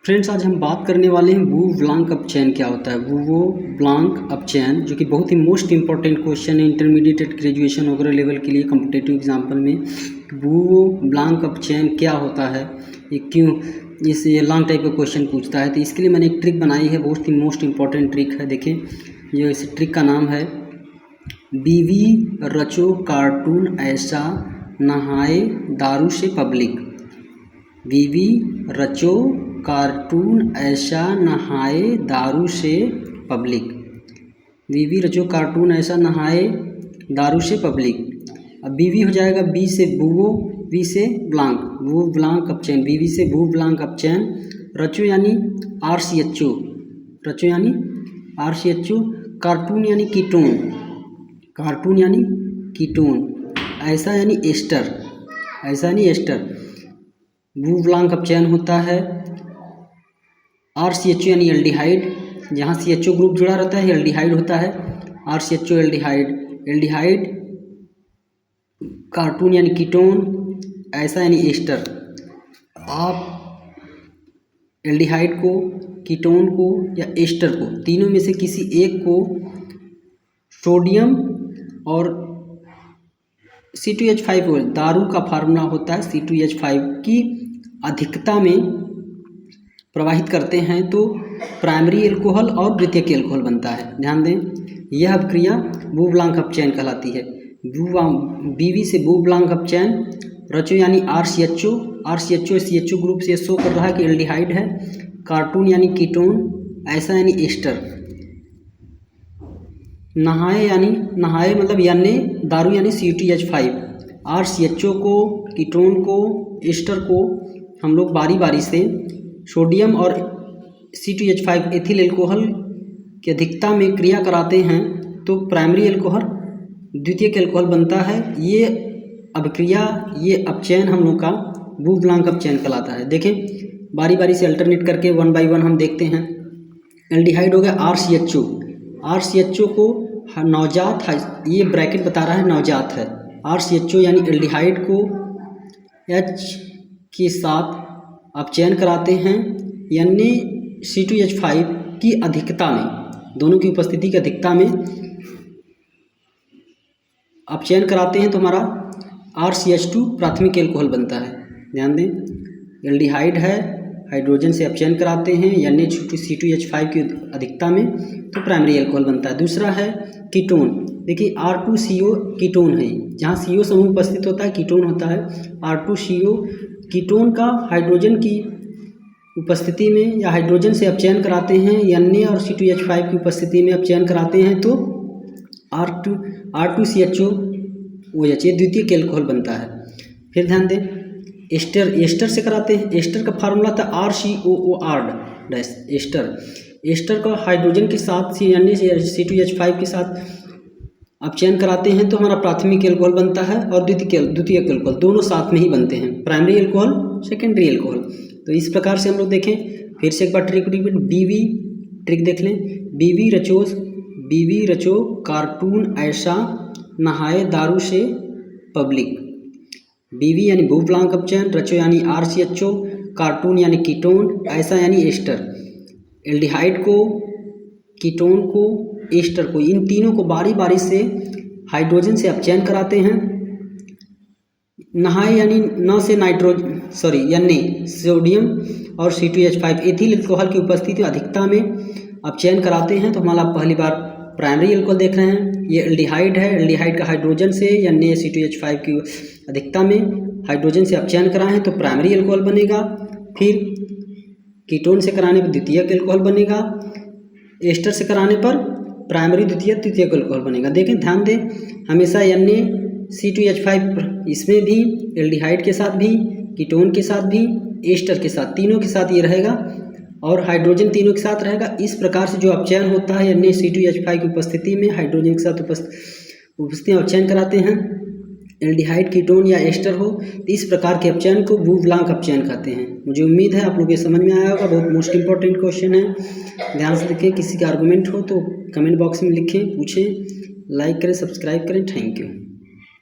Friends, आज हम बात करने वाले हैं वू ब्लांक अप चैन क्या होता है। वो ब्लांक अप चैन जो कि बहुत ही मोस्ट इंपॉर्टेंट क्वेश्चन है इंटरमीडिएट ग्रेजुएशन वगैरह लेवल के लिए कॉम्पिटिटिव एग्जाम्पल में। वो ब्लांक अप चैन क्या होता है, ये क्यों ये लॉन्ग टाइप का क्वेश्चन पूछता है। तो इसके लिए मैंने एक ट्रिक बनाई है, बहुत ही मोस्ट इंपॉर्टेंट ट्रिक है। देखें, ये इस ट्रिक का नाम है बीवी रचो कार्टून ऐसा नहाए दारू से पब्लिक। बीवी रचो कार्टून ऐसा नहाए दारू से पब्लिक। बीवी रचो कार्टून ऐसा नहाए दारू से पब्लिक। अब बीवी हो जाएगा बी से बूवो, वी से ब्लांक, वो ब्लांक अप चैन, बीवी से बू ब्लांक अप चैन। रचो यानी RCHO, रचो यानी RCHO। कार्टून यानी कीटोन, कार्टून यानी कीटोन। ऐसा यानी एस्टर, ऐसा यानी एस्टर। वो ब्लांक अप चैन होता है। RCHO यानी एल्डिहाइड, जहाँ CHO ग्रुप जुड़ा रहता है एल्डिहाइड होता है। RCHO aldehyde, aldehyde. कार्टून यानी कीटोन, ऐसा यानी एस्टर। आप एल्डिहाइड को, कीटोन को या एस्टर को, तीनों में से किसी एक को सोडियम और C2H5, दारू का फार्मूला होता है C2H5 की अधिकता में प्रवाहित करते हैं तो प्राइमरी एल्कोहल और द्वितीयक एल्कोहल बनता है। ध्यान दें, यह अभिक्रिया वो ब्लांक अप चैन कहलाती है। बीवी से वो ब्लांक अप चैन। रचो यानी RCHO, RCHO CHO ग्रुप से शो कर रहा है कि एल्डिहाइड है। कार्टून यानी कीटोन, ऐसा यानी एस्टर। नहाए यानी, नहाए मतलब यानी दारू यानी C2H5। RCHO को, कीटोन को, एस्टर को हम लोग बारी बारी से सोडियम और C2H5 एथिल एल्कोहल की अधिकता में क्रिया कराते हैं तो प्राइमरी एल्कोहल द्वितीयक एल्कोहल बनता है। ये अभिक्रिया, ये अपचयन हम लोग का वो ब्लांक अपचयन कहलाता है। देखें, बारी बारी से अल्टरनेट करके वन बाय वन हम देखते हैं। एल्डिहाइड हो गया RCHO, RCHO को नवजात है, ये ब्रैकेट बता रहा है नवजात है। RCHO यानी एल्डिहाइड को H के साथ अपचयन कराते हैं, यानी C2H5 की अधिकता में, दोनों की उपस्थिति की अधिकता में अपचयन कराते हैं तो हमारा RCH2 प्राथमिक एल्कोहल बनता है। ध्यान दें, एल्डिहाइड है, हाइड्रोजन से अपचयन कराते हैं यानी C2H5 की अधिकता में तो प्राइमरी एल्कोहल बनता है। दूसरा है कीटोन। देखिए R2CO कीटोन है, जहाँ CO समूह उपस्थित होता है कीटोन होता है। R2CO कीटोन का हाइड्रोजन की उपस्थिति में या हाइड्रोजन से अपचयन कराते हैं, Na और C2H5 की उपस्थिति में अपचयन कराते हैं तो R2CHO OH, ये द्वितीयक एल्कोहल बनता है। फिर ध्यान दें, एस्टर, एस्टर से कराते हैं। एस्टर का फार्मूला था RCOOR एस्टर। एस्टर का हाइड्रोजन के साथ यानी C2H5 के साथ अपचयन कराते हैं तो हमारा प्राथमिक एल्कोहल बनता है और द्वितीयक एल्कोहल, दोनों साथ में ही बनते हैं, प्राइमरी एल्कोहल, सेकेंडरी एल्कोहल। तो इस प्रकार से हम लोग देखें, फिर से एक बार ट्रिक बीवी ट्रिक देख लें। बीवी रचो कार्टून ऐसा नहाए दारू से पब्लिक। बीवी यानी वो ब्लांक अपचयन, रचो यानी RCHO, कार्टून यानी कीटोन, ऐसा यानी एस्टर। एल्डिहाइड को, कीटोन को, एस्टर को, इन तीनों को बारी बारी से हाइड्रोजन से अपचयन कराते हैं। नहाए यानी न से नाइट्रोजन, यानी सोडियम और C2H5 एथिल एल्कोहल की उपस्थिति अधिकता में अपचयन कराते हैं तो हमारा पहली बार प्राइमरी एल्कोहल देख रहे हैं। ये एल्डिहाइड है, एल्डिहाइड का हाइड्रोजन से यानी C2H5 की अधिकता में हाइड्रोजन से अपचयन कराएं तो प्राइमरी एल्कोहल बनेगा। फिर कीटोन से कराने पर द्वितीयक एल्कोहल बनेगा। एस्टर से कराने पर प्राइमरी तृतीयक एल्कोहल बनेगा। देखें, ध्यान दें, हमेशा यानी C2H5 इसमें भी, एल्डिहाइड के साथ भी, कीटोन के साथ भी, एस्टर के साथ, तीनों के साथ ये रहेगा और हाइड्रोजन तीनों के साथ रहेगा। इस प्रकार से जो अपचयन होता है यानी C2H5 की उपस्थिति में हाइड्रोजन के साथ उपस्थिति अपचयन कराते हैं, एल्डिहाइड, कीटोन या एस्टर हो, इस प्रकार के अपचयन को वो ब्लांक अपचयन कहते हैं। मुझे उम्मीद है आप लोग ये समझ में आया होगा, बहुत मोस्ट इंपॉर्टेंट क्वेश्चन है, ध्यान से देखें। किसी का आर्गूमेंट हो तो कमेंट बॉक्स में लिखें, पूछें, लाइक करें, सब्सक्राइब करें। Thank you.